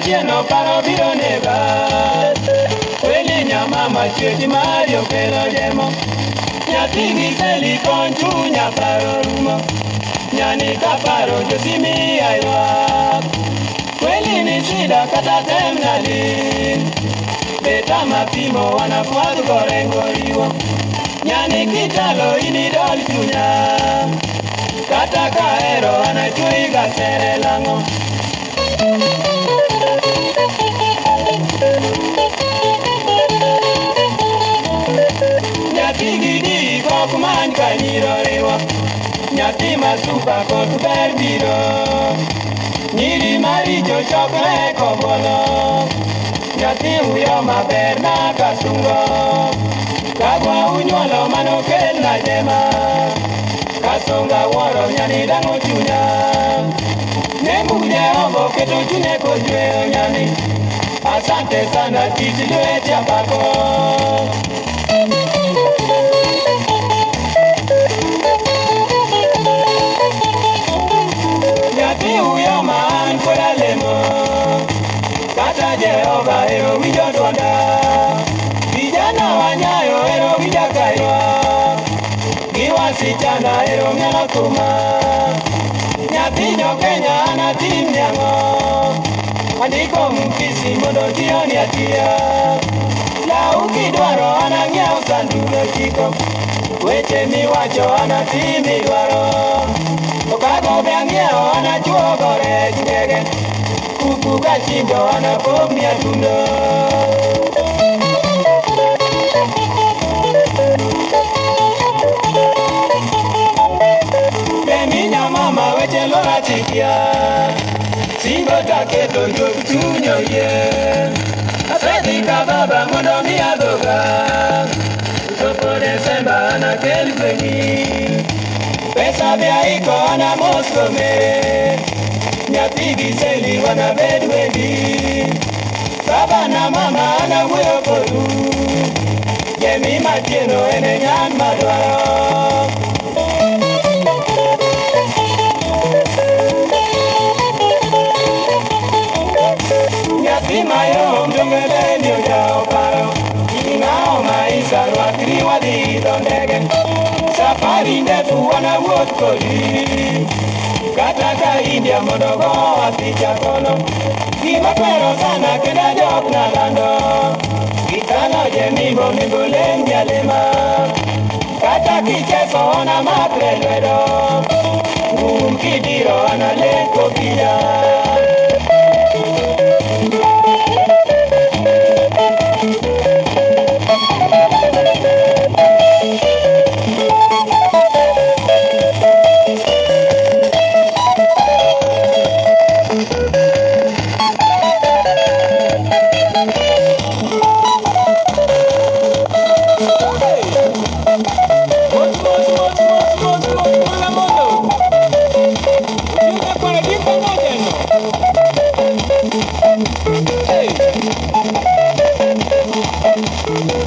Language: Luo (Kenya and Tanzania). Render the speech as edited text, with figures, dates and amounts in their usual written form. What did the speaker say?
Tieno paro biro nega Kweli nyamama chweji Mario kelo demo Nyathi giseli kon chunya paro rumo Nyani kaparo josimi aywa Kweli ni shida kata tem nalin Beta mapimo wanafuadu gorengo riwo Nyani kitalo inidol chunya Kata kaero anachui gasere lango Nyathi gidi kok many kanyiro riwa Nyathi masupa kod ber biro Nyiri maricho chokre kobolo Nyathi uyo maber na kasungo Kagwa unyuolo manokel na jema Kasunga woro nyani dango chunya Nemu Jehova keto chunye kojweyo nyani Asante sana tich lweti apako Nyathi uyo man koda lemo Kata Jehova ero winjo dwonda Vijana wanyayo ero winja kaywa Giwasichana ero ng'elo thuma Nyathi jo Kenya anatim nyango Andiko mkisi mondo tioni atia Lau kidwaro anang'iew sandulo chiko Weche miwacho anatimi dwaro Okago be ang'iew anachuogo rech ndege Kuku kachindo anapogni atundo Beminya mama weche lora chikia Singo taketo yog chunyo ye Asedhi ka baba mondo mi adhoga Chopo Desemba anakel gwenyi Pesa be aiko ana moskome Nyathi giseli wanabed wedi Baba na mama anawuoyo kodu Jemi matieno ene nyan madwaro Nyathi mayom dongele ni ojao paro Ing'ao maisha rwakri wadhi dho ndege Safari ndefu wanawuoth kodi Kata ka India mondo gowa picha kono Gima kwero sana kenda jok nalando Gitano jemimo mingoleng jalema Kata kicheso wana makre lwedo Kidiro analek kopija Hey!